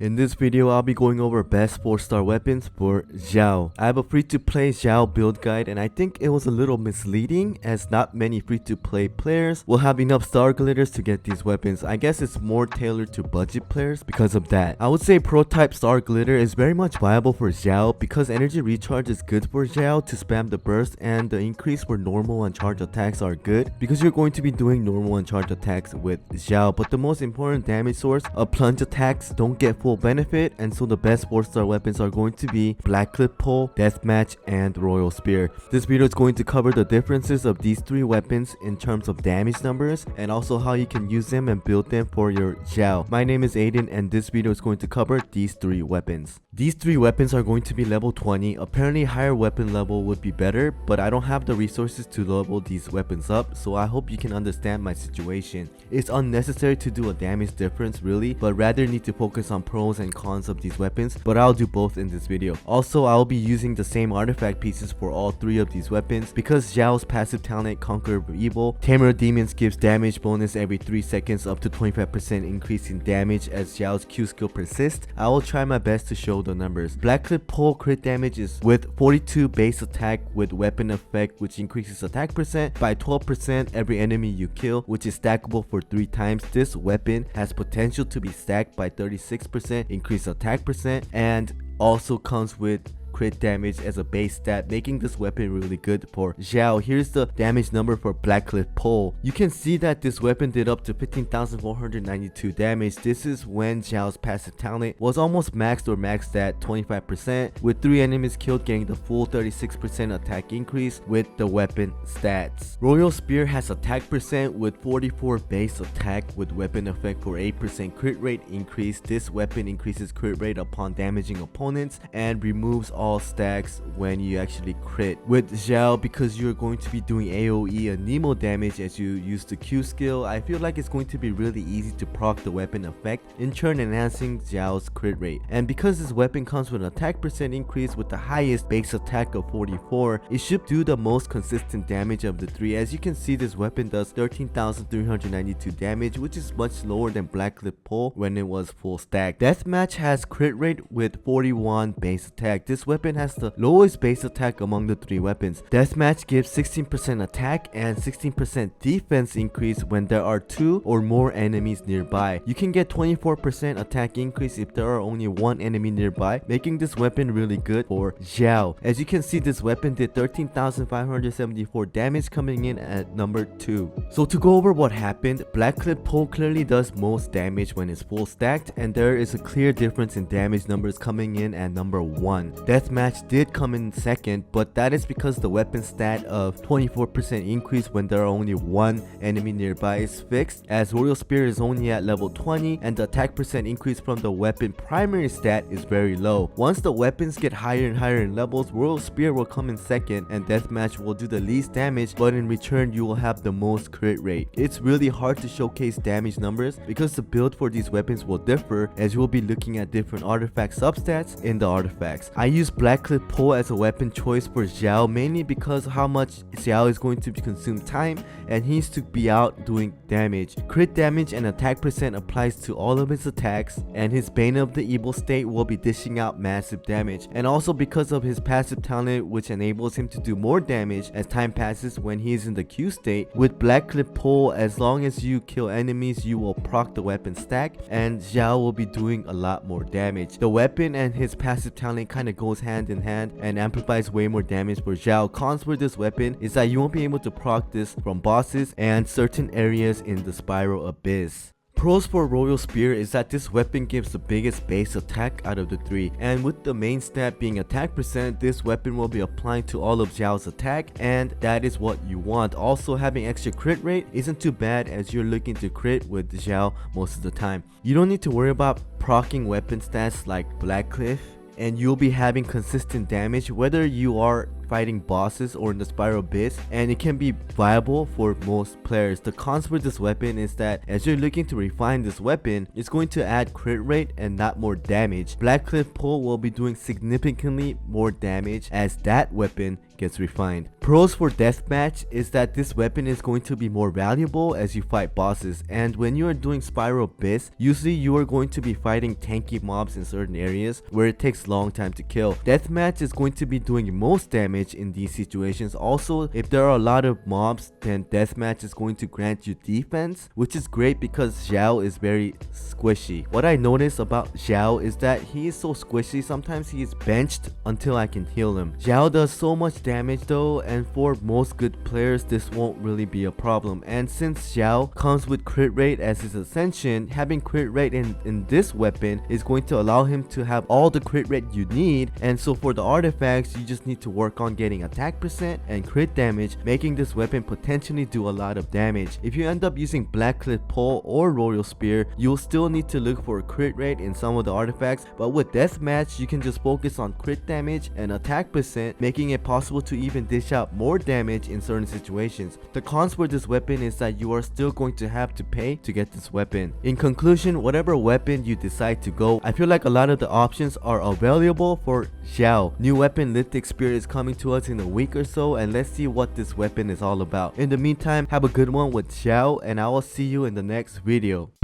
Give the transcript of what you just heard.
In this video, I'll be going over best 4-star weapons for Xiao. I have a free-to-play Xiao build guide and I think it was a little misleading as not many free-to-play players will have enough star glitters to get these weapons. I guess it's more tailored to budget players because of that. I would say pro-type star glitter is very much viable for Xiao because energy recharge is good for Xiao to spam the burst, and the increase for normal and charge attacks are good because you're going to be doing normal and charge attacks with Xiao. But the most important damage source of plunge attacks don't get full benefit, and so the best 4-star weapons are going to be Blackcliff Pole, Deathmatch, and Royal Spear. This video is going to cover the differences of these three weapons in terms of damage numbers and also how you can use them and build them for your Xiao. My name is Aiden and this video is going to cover these three weapons. These three weapons are going to be level 20. Apparently higher weapon level would be better, but I don't have the resources to level these weapons up, so I hope you can understand my situation. It's unnecessary to do a damage difference really, but rather need to focus on pros and cons of these weapons, but I'll do both in this video. Also, I'll be using the same artifact pieces for all three of these weapons because Xiao's passive talent Conquer of Evil, Tamer of Demons, gives damage bonus every 3 seconds up to 25% increase in damage as Xiao's Q skill persists. I will try my best to show the numbers. Blackcliff Pole crit damage is with 42 base attack with weapon effect, which increases attack percent by 12% every enemy you kill, which is stackable for 3 times. This weapon has potential to be stacked by 36% increased attack percent, and also comes with crit damage as a base stat, making this weapon really good for Xiao. Here's the damage number for Blackcliff Pole. You can see that this weapon did up to 15,492 damage. This is when Xiao's passive talent was almost maxed or maxed at 25%, with 3 enemies killed getting the full 36% attack increase with the weapon stats. Royal Spear has attack percent with 44 base attack with weapon effect for 8% crit rate increase. This weapon increases crit rate upon damaging opponents and removes all stacks when you actually crit. With Xiao, because you're going to be doing AoE and Nemo damage as you use the Q skill, I feel like it's going to be really easy to proc the weapon effect, in turn enhancing Xiao's crit rate. And because this weapon comes with an attack percent increase with the highest base attack of 44, it should do the most consistent damage of the three. As you can see, this weapon does 13,392 damage, which is much lower than Blackcliff Pole when it was full stack. Deathmatch has crit rate with 41 base attack. This weapon has the lowest base attack among the three weapons. Deathmatch gives 16% attack and 16% defense increase when there are 2 or more enemies nearby. You can get 24% attack increase if there are only 1 enemy nearby, making this weapon really good for Xiao. As you can see, this weapon did 13,574 damage, coming in at number 2. So to go over what happened, Blackcliff Pole clearly does most damage when it's full stacked, and there is a clear difference in damage numbers, coming in at number 1. Deathmatch did come in second, but that is because the weapon stat of 24% increase when there are only 1 enemy nearby is fixed, as Royal Spear is only at level 20 and the attack percent increase from the weapon primary stat is very low. Once the weapons get higher and higher in levels, Royal Spear will come in second and Deathmatch will do the least damage, but in return you will have the most crit rate. It's really hard to showcase damage numbers because the build for these weapons will differ, as you will be looking at different artifact substats in the artifacts. I use Blackcliff Pole as a weapon choice for Xiao mainly because how much Xiao is going to consume time and he needs to be out doing damage. Crit damage and attack percent applies to all of his attacks, and his Bane of the Evil state will be dishing out massive damage, and also because of his passive talent which enables him to do more damage as time passes when he is in the Q state. With Blackcliff Pole, as long as you kill enemies you will proc the weapon stack and Xiao will be doing a lot more damage. The weapon and his passive talent kind of goes hand in hand and amplifies way more damage for Xiao. Cons for this weapon is that you won't be able to proc this from bosses and certain areas in the Spiral Abyss. Pros for Royal Spear is that this weapon gives the biggest base attack out of the three, and with the main stat being attack percent, this weapon will be applying to all of Xiao's attack, and that is what you want. Also, having extra crit rate isn't too bad as you're looking to crit with Xiao most of the time. You don't need to worry about proccing weapon stats like Blackcliff, and you'll be having consistent damage whether you are fighting bosses or in the Spiral Abyss, and it can be viable for most players. The cons with this weapon is that as you're looking to refine this weapon, it's going to add crit rate and not more damage. Blackcliff Pole will be doing significantly more damage as that weapon gets refined. Pros for Deathmatch is that this weapon is going to be more valuable as you fight bosses, and when you are doing Spiral Abyss, usually you are going to be fighting tanky mobs in certain areas where it takes long time to kill. Deathmatch is going to be doing most damage in these situations. Also, if there are a lot of mobs, then Deathmatch is going to grant you defense, which is great because Xiao is very squishy. What I noticed about Xiao is that he is so squishy, sometimes he is benched until I can heal him. Xiao does so much damage though, and for most good players this won't really be a problem. And since Xiao comes with crit rate as his ascension, having crit rate in this weapon is going to allow him to have all the crit rate you need. And so for the artifacts, you just need to work on getting attack percent and crit damage, making this weapon potentially do a lot of damage. If you end up using Blackcliff Pole or Royal Spear, you'll still need to look for a crit rate in some of the artifacts, but with Deathmatch you can just focus on crit damage and attack percent, making it possible to even dish out more damage in certain situations. The cons for this weapon is that you are still going to have to pay to get this weapon. In conclusion, whatever weapon you decide to go, I feel like a lot of the options are available for Xiao. New weapon Lithic Spear is coming to us in a week or so, and let's see what this weapon is all about. In the meantime, have a good one with Xiao, and I will see you in the next video.